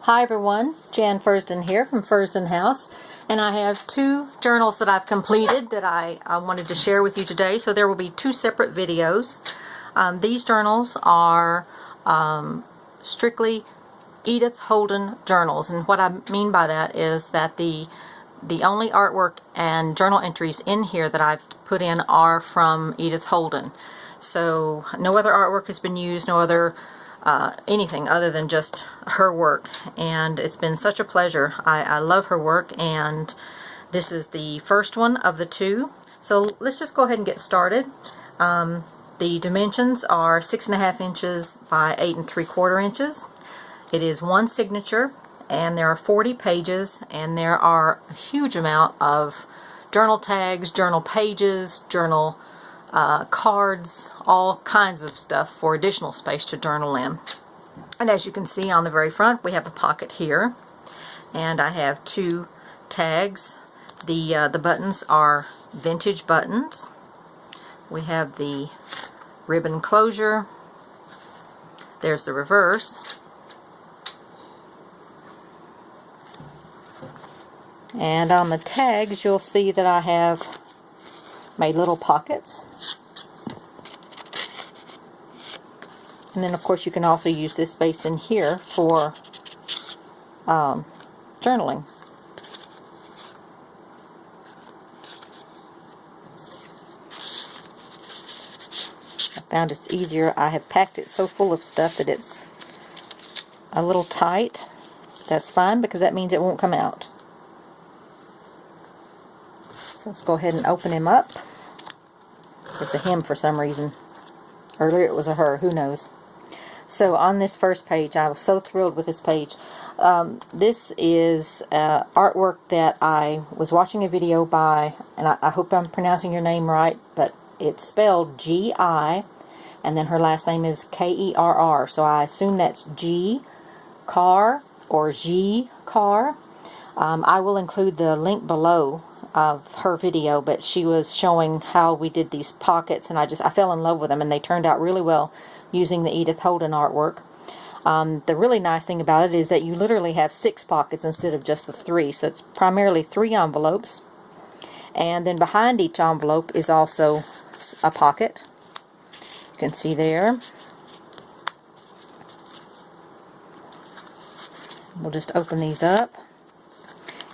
Hi everyone, Jan Fursdon here from Fursdon House, and I have two journals that I've completed that I wanted to share with you today. So there will be two separate videos. These journals are strictly Edith Holden journals, and what I mean by that is that the only artwork and journal entries in here that I've put in are from Edith Holden. So no other artwork has been used, no other anything other than just her work, and it's been such a pleasure. I love her work, and this is the first one of the two. So let's just go ahead and get started. The dimensions are 6.5 inches by 8 3/4 inches. It is one signature, and there are 40 pages, and there are a huge amount of journal tags, journal pages, journal cards, all kinds of stuff for additional space to journal in. And as you can see on the very front, we have a pocket here, and I have two tags. The buttons are vintage buttons. We have the ribbon closure. There's the reverse. And on the tags, you'll see that I have made little pockets. And then of course you can also use this space in here for journaling. I found it's easier. I have packed it so full of stuff that it's a little tight. That's fine, because that means it won't come out. So let's go ahead and open him up. It's a him for some reason. Earlier it was a her, who knows. So on this first page, I was so thrilled with this page. This is artwork that I was watching a video by, and I hope I'm pronouncing your name right, but it's spelled G-I, and then her last name is K-E-R-R. So I assume that's Gi Kerr or Gi Kerr. I will include the link below of her video, but she was showing how we did these pockets, and I fell in love with them, and they turned out really well using the Edith Holden artwork. The really nice thing about it is that you literally have 6 pockets instead of just the 3, so it's primarily 3 envelopes, and then behind each envelope is also a pocket. You can see there. We'll just open these up.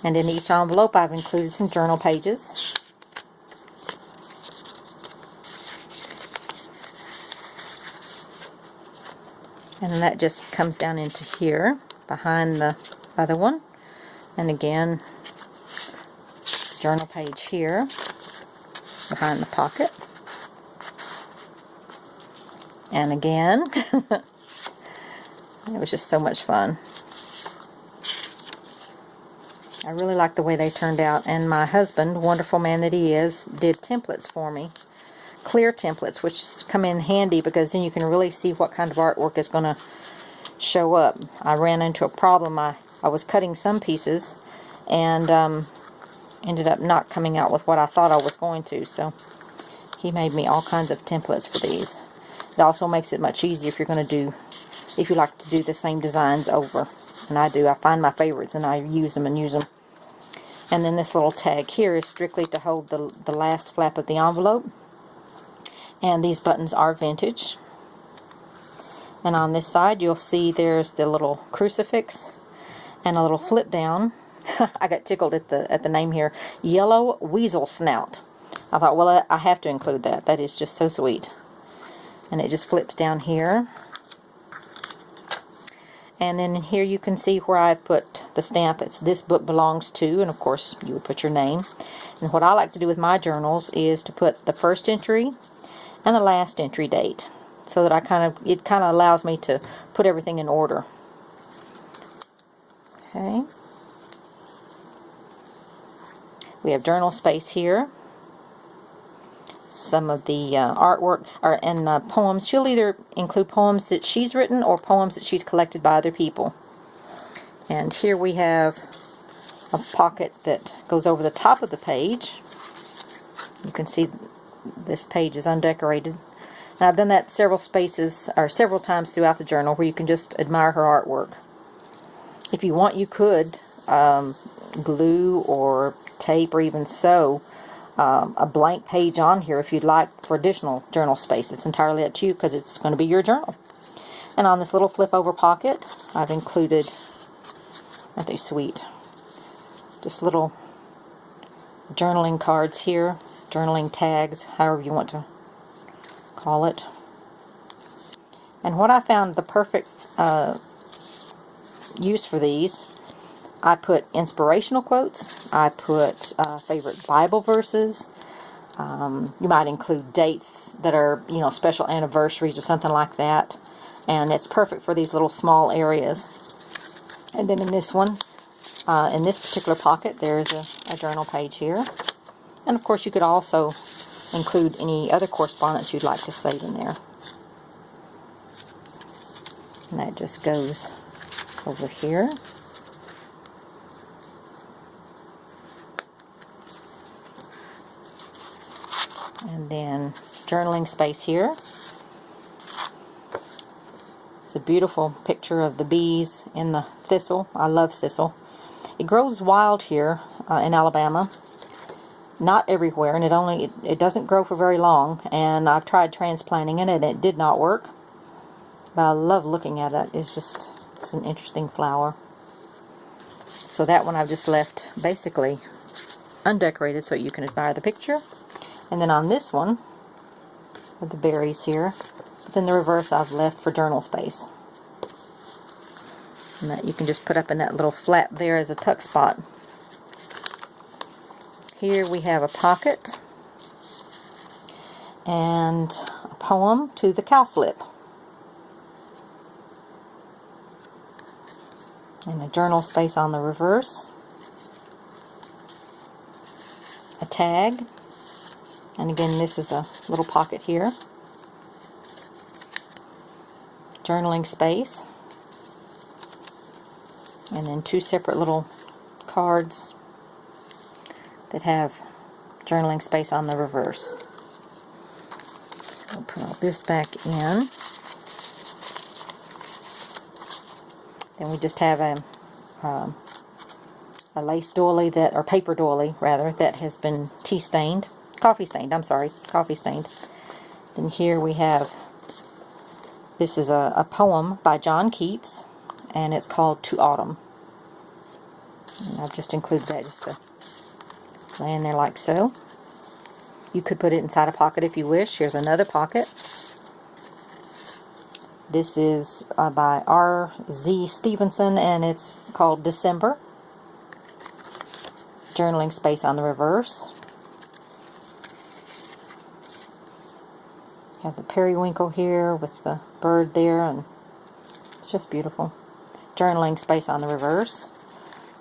And in each envelope I've included some journal pages. And then that just comes down into here, behind the other one. And again, journal page here, behind the pocket. And again, it was just so much fun. I really like the way they turned out, and my husband, wonderful man that he is, did templates for me. Clear templates, which come in handy because then you can really see what kind of artwork is going to show up. I ran into a problem. I was cutting some pieces and ended up not coming out with what I thought I was going to, so he made me all kinds of templates for these. It also makes it much easier if you like to do the same designs over. And I do. I find my favorites and I use them and use them. And then this little tag here is strictly to hold the last flap of the envelope. And these buttons are vintage. And on this side you'll see there's the little crucifix and a little flip down. I got tickled at the name here. Yellow Weasel Snout. I thought, well, I have to include that. That is just so sweet. And it just flips down here. And then here you can see where I've put the stamp. It's "This book belongs to," and of course you would put your name. And what I like to do with my journals is to put the first entry and the last entry date, so that it kind of allows me to put everything in order. Okay. We have journal space here. Some of the artwork and poems. She'll either include poems that she's written or poems that she's collected by other people. And here we have a pocket that goes over the top of the page. You can see this page is undecorated. And I've done that several times throughout the journal where you can just admire her artwork. If you want, you could glue or tape or even sew a blank page on here if you'd like for additional journal space. It's entirely up to you because it's going to be your journal. And on this little flip over pocket, I've included, aren't they sweet, just little journaling cards here, journaling tags, however you want to call it. And what I found the perfect use for these, I put inspirational quotes, I put favorite Bible verses. You might include dates that are, you know, special anniversaries or something like that. And it's perfect for these little small areas. And then in this one, in this particular pocket, there's a journal page here. And of course, you could also include any other correspondence you'd like to save in there. And that just goes over here. And then journaling space here. It's a beautiful picture of the bees in the thistle. I love thistle. It grows wild here in Alabama. Not everywhere, and it doesn't grow for very long. And I've tried transplanting it, and it did not work. But I love looking at it. It's an interesting flower. So that one I've just left basically undecorated so you can admire the picture. And then on this one, with the berries here, but then the reverse I've left for journal space. And that you can just put up in that little flap there as a tuck spot. Here we have a pocket and a poem to the cowslip. And a journal space on the reverse. A tag. And again, this is a little pocket here. Journaling space. And then two separate little cards that have journaling space on the reverse. So I'll put all this back in. Then we just have a lace doily that, or paper doily rather, that has been coffee stained. Then here we have, this is a poem by John Keats, and it's called To Autumn. And I've just included that just to lay in there like so. You could put it inside a pocket if you wish. Here's another pocket. This is by R.Z. Stevenson, and it's called December. Journaling space on the reverse. Have the periwinkle here with the bird there, and it's just beautiful. Journaling space on the reverse.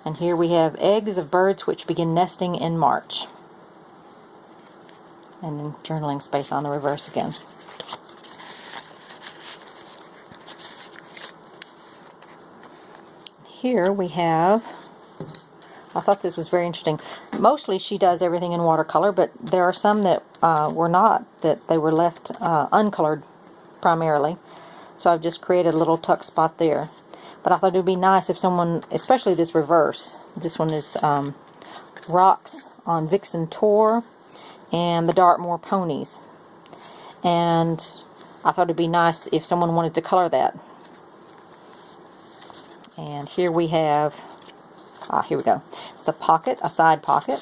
And here we have eggs of birds which begin nesting in March. And then journaling space on the reverse again. Here we have, I thought this was very interesting. Mostly she does everything in watercolor, but there are some that were not, that they were left uncolored primarily. So I've just created a little tuck spot there. But I thought it would be nice if someone, especially this reverse, this one is Rocks on Vixen Tor and the Dartmoor Ponies. And I thought it would be nice if someone wanted to color that. And here we have, here we go. It's a pocket, a side pocket.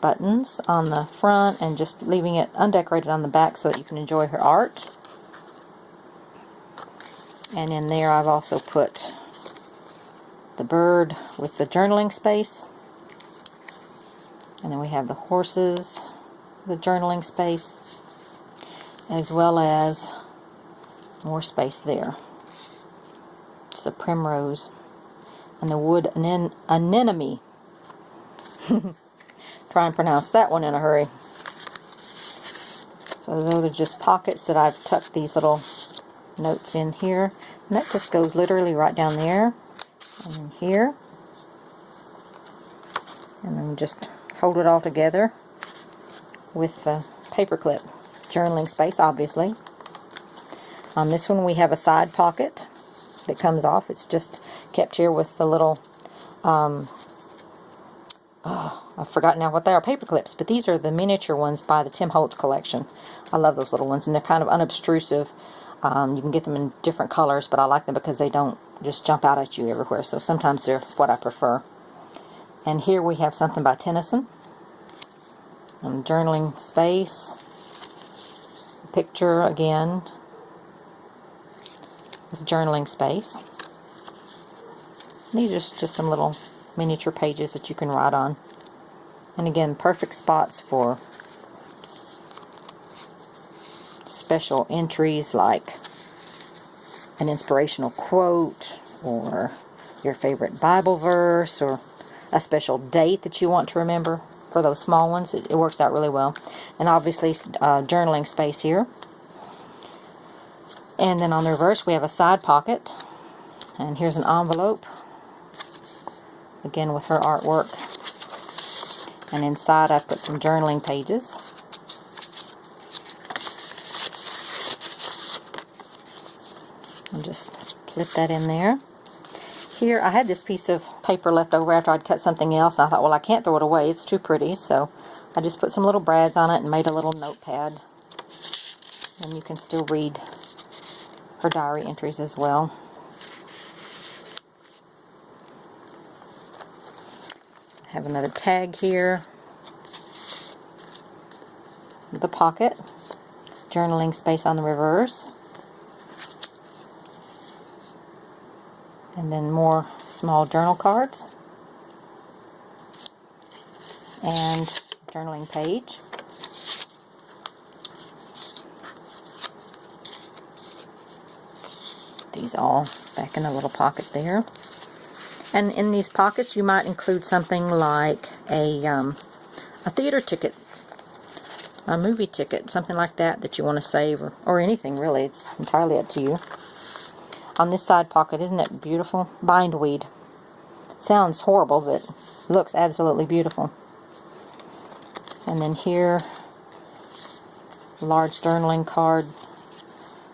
Buttons on the front and just leaving it undecorated on the back so that you can enjoy her art. And in there I've also put the bird with the journaling space. And then we have the horses, the journaling space, as well as more space there. It's a primrose and the wood anemone. Try and pronounce that one in a hurry. So those are just pockets that I've tucked these little notes in here. And that just goes literally right down there and in here. And then just hold it all together with the paper clip. Journaling space, obviously. On this one we have a side pocket. that comes off. It's just kept here with the little, I forgot now what they are, paper clips, but these are the miniature ones by the Tim Holtz collection. I love those little ones, and they're kind of unobtrusive. You can get them in different colors, but I like them because they don't just jump out at you everywhere, so sometimes they're what I prefer. And here we have something by Tennyson. Journaling space. Picture again with journaling space. These are just some little miniature pages that you can write on. And again, perfect spots for special entries like an inspirational quote, or your favorite Bible verse, or a special date that you want to remember. For those small ones, it works out really well. And obviously, journaling space here. And then on the reverse, we have a side pocket. And here's an envelope. Again, with her artwork. And inside, I've put some journaling pages. And just flip that in there. Here, I had this piece of paper left over after I'd cut something else. And I thought, well, I can't throw it away. It's too pretty. So I just put some little brads on it and made a little notepad. And you can still read her diary entries as well. I have another tag here. The pocket. Journaling space on the reverse. And then more small journal cards. And journaling page. These all back in a little pocket there. And in these pockets you might include something like a theater ticket, a movie ticket, something like that you want to save, or anything really. It's entirely up to you. On this side pocket, isn't it beautiful? Bindweed. Sounds horrible, but looks absolutely beautiful. And then here, large journaling card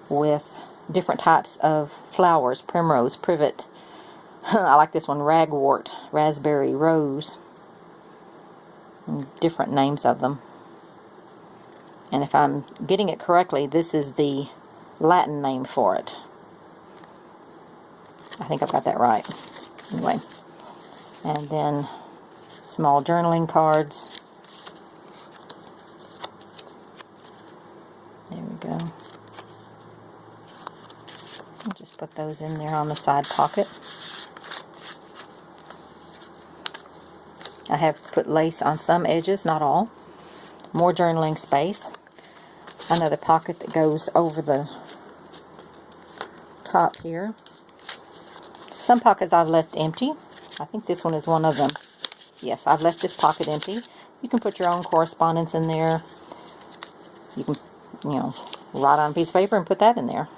with different types of flowers: primrose, privet. I like this one, ragwort, raspberry, rose. And different names of them. And if I'm getting it correctly, this is the Latin name for it. I think I've got that right. Anyway. And then small journaling cards. There we go. I'll just put those in there on the side pocket. I have put lace on some edges, not all. More journaling space. Another pocket that goes over the top here. Some pockets I've left empty. I think this one is one of them. Yes, I've left this pocket empty. You can put your own correspondence in there. You can, write on a piece of paper and put that in there.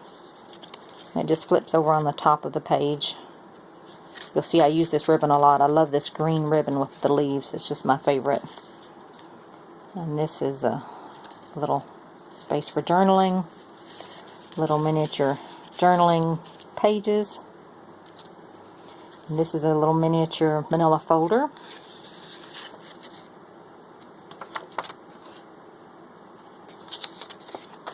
And it just flips over on the top of the page. You'll see I use this ribbon a lot. I love this green ribbon with the leaves. It's just my favorite. And this is a little space for journaling. Little miniature journaling pages. And this is a little miniature manila folder.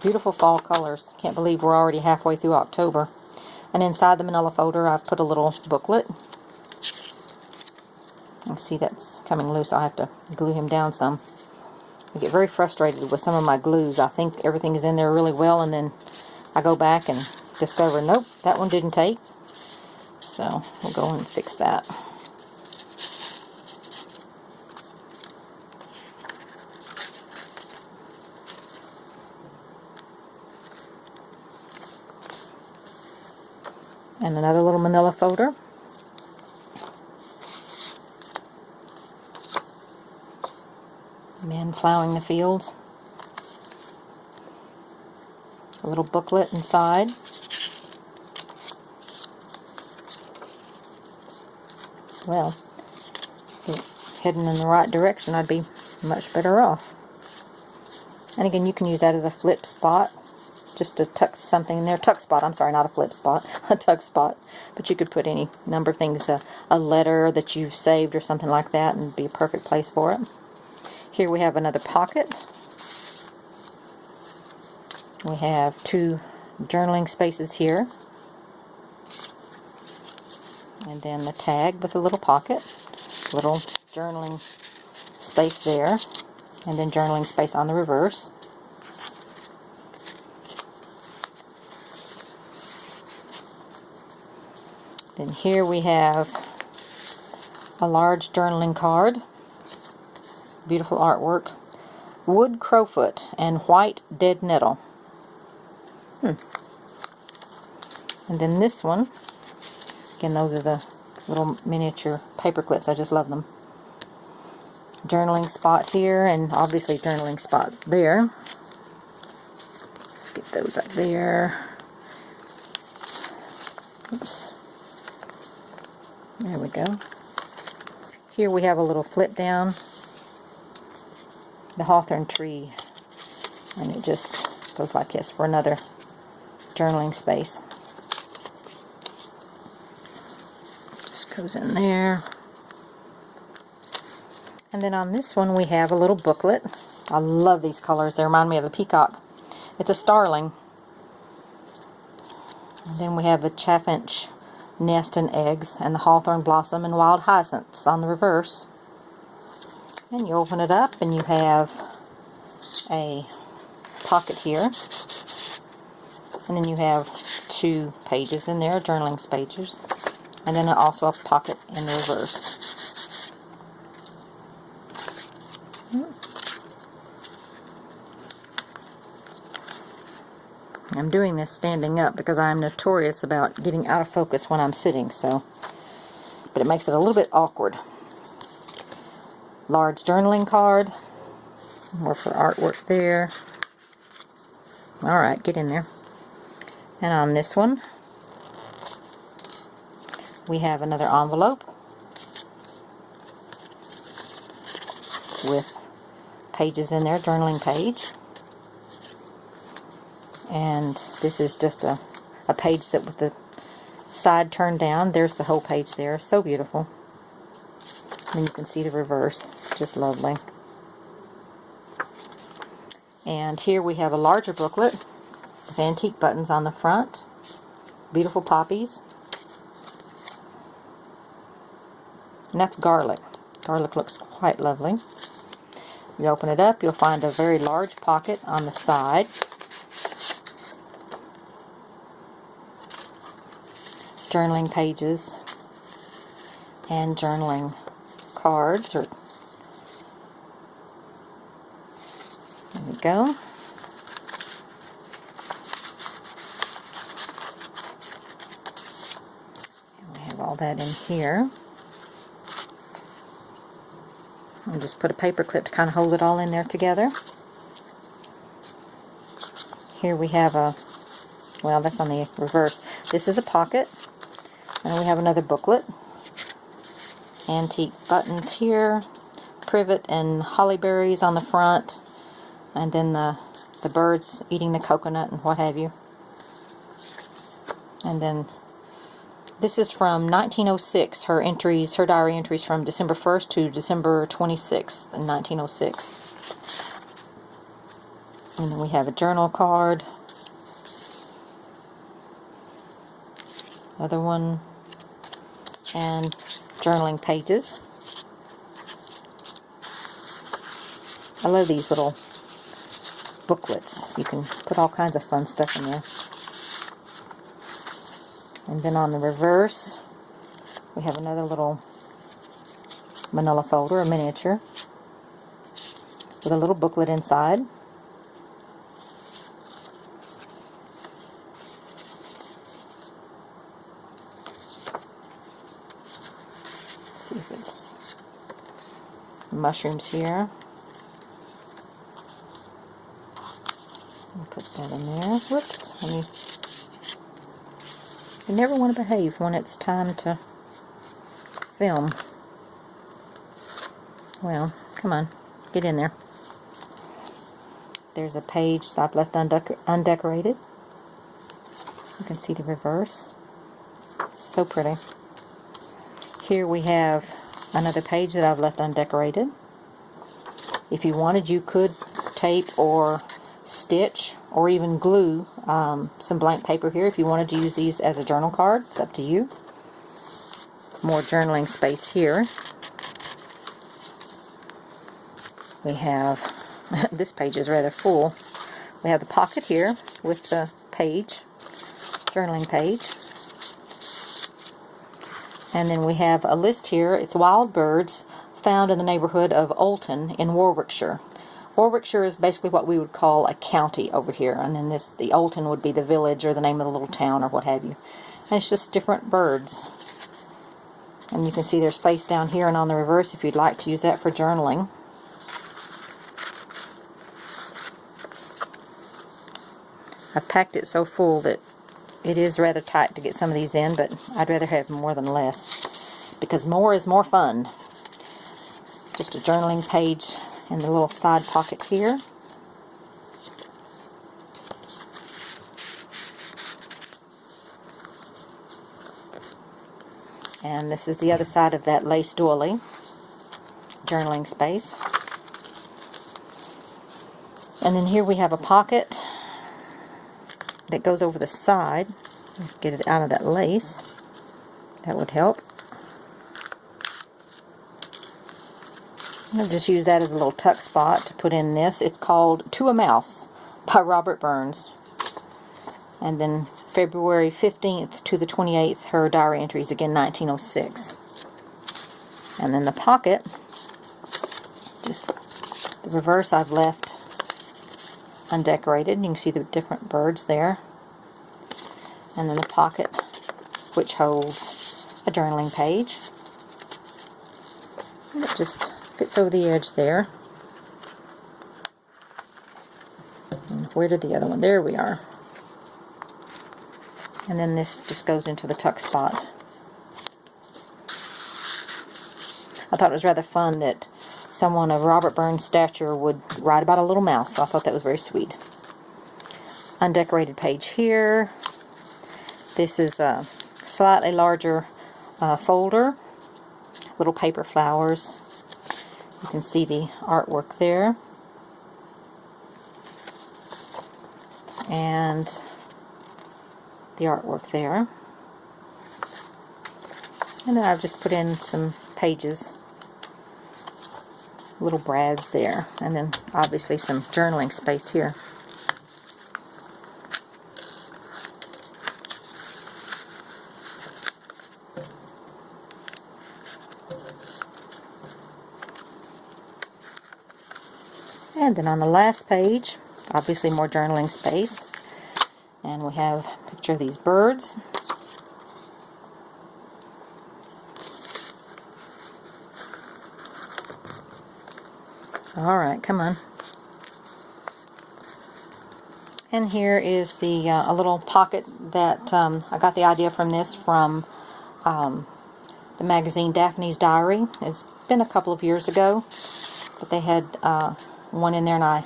Beautiful fall colors. Can't believe we're already halfway through October. And inside the manila folder I've put a little booklet. You see that's coming loose. I'll have to glue him down some. I get very frustrated with some of my glues. I think everything is in there really well, and then I go back and discover, nope, that one didn't take. So we'll go and fix that. And another little manila folder. Men plowing the fields. A little booklet inside. Well, if heading in the right direction, I'd be much better off. And again, you can use that as a flip spot. just to tuck something in there. Tuck spot, I'm sorry, not a flip spot, a tuck spot. But you could put any number of things, a letter that you've saved or something like that, and be a perfect place for it. Here we have another pocket. We have 2 journaling spaces here. And then the tag with a little pocket, little journaling space there, and then journaling space on the reverse. Then here we have a large journaling card, beautiful artwork, wood crowfoot and white dead nettle. And then this one, again, those are the little miniature paper clips. I just love them. Journaling spot here, and obviously journaling spot there. Let's get those up there. Oops. There we go. Here we have a little flip down, the hawthorn tree, and it just goes like this for another journaling space. Just goes in there. And then on this one we have a little booklet. I love these colors. They remind me of a peacock. It's a starling. And then we have the chaffinch nest and eggs, and the hawthorn blossom and wild hyacinths on the reverse. And you open it up and you have a pocket here. And then you have 2 pages in there, journaling pages. And then also a pocket in the reverse. I'm doing this standing up because I'm notorious about getting out of focus when I'm sitting, but it makes it a little bit awkward. Large journaling card, more for artwork there. Alright, get in there. And on this one, we have another envelope with pages in there, journaling page. And this is just a page that with the side turned down. There's the whole page there. So beautiful. And you can see the reverse. It's just lovely. And here we have a larger booklet with antique buttons on the front. Beautiful poppies. And that's garlic. Garlic looks quite lovely. You open it up, you'll find a very large pocket on the side. Journaling pages and journaling cards. There we go. And we have all that in here. I'll just put a paper clip to kind of hold it all in there together. Here we have well, that's on the reverse. This is a pocket. And we have another booklet. Antique buttons here. Privet and holly berries on the front. And then the birds eating the coconut and what have you. And then this is from 1906. Her diary entries from December 1st to December 26th in 1906. And then we have a journal card. Another one. And journaling pages. I love these little booklets. You can put all kinds of fun stuff in there. And then on the reverse, we have another little manila folder, a miniature, with a little booklet inside. See if it's mushrooms here. I'll put that in there. Whoops. You never want to behave when it's time to film. Well, come on. Get in there. there's a page that I've left undecorated. You can see the reverse. So pretty. Here we have another page that I've left undecorated. If you wanted, you could tape or stitch or even glue some blank paper here if you wanted to use these as a journal card. It's up to you. More journaling space here. We have, this page is rather full. We have the pocket here with the page, journaling page. And then we have a list here. It's wild birds found in the neighborhood of Olton in Warwickshire. Warwickshire is basically what we would call a county over here. And then the Olton would be the village or the name of the little town or what have you. And it's just different birds. And you can see there's face down here and on the reverse if you'd like to use that for journaling. I've packed it so full that it is rather tight to get some of these in, but I'd rather have more than less, because more is more fun. Just a journaling page in the little side pocket here. And this is the other side of that lace doily, journaling space. And then here we have a pocket that goes over the side. Get it out of that lace. That would help. I'll just use that as a little tuck spot to put in this. It's called To a Mouse by Robert Burns. And then February 15th to the 28th, her diary entries, again 1906. And then the pocket, just the reverse I've left undecorated. You can see the different birds there. And then the pocket, which holds a journaling page. And it just fits over the edge there. And where did the other one? There we are. And then this just goes into the tuck spot. I thought it was rather fun that someone of Robert Burns' stature would write about a little mouse. So I thought that was very sweet. Undecorated page here. This is a slightly larger folder. Little paper flowers. You can see the artwork there. And the artwork there. And then I've just put in some pages, little brads there, and then obviously some journaling space here. And then on the last page, obviously more journaling space. And we have a picture of these birds. Alright, come on. And here is the a little pocket that I got the idea from this from the magazine Daphne's Diary. It's been a couple of years ago, but they had one in there, and I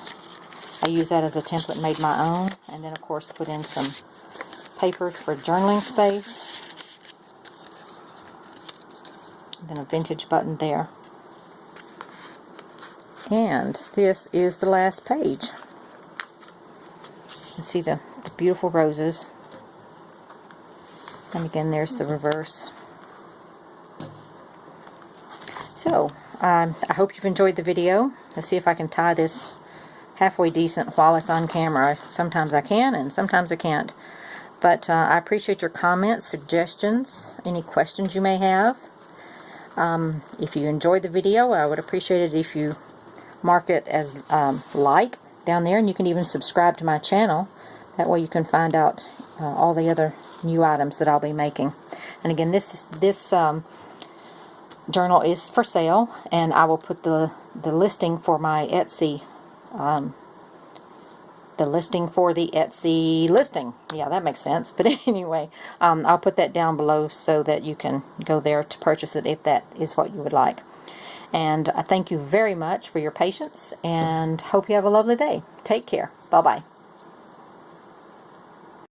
used that as a template and made my own. And then, of course, put in some papers for journaling space. And then a vintage button there. And this is the last page. You can see the beautiful roses. And again, there's the reverse. So, I hope you've enjoyed the video. Let's see if I can tie this halfway decent while it's on camera. Sometimes I can and sometimes I can't. But I appreciate your comments, suggestions, any questions you may have. If you enjoyed the video, I would appreciate it if you mark it as like down there, and you can even subscribe to my channel. That way you can find out all the other new items that I'll be making. And again, this journal is for sale, and I will put the listing for my Etsy, the listing for the Etsy listing. Yeah, that makes sense. But anyway, I'll put that down below so that you can go there to purchase it if that is what you would like. And I thank you very much for your patience and hope you have a lovely day. Take care. Bye-bye.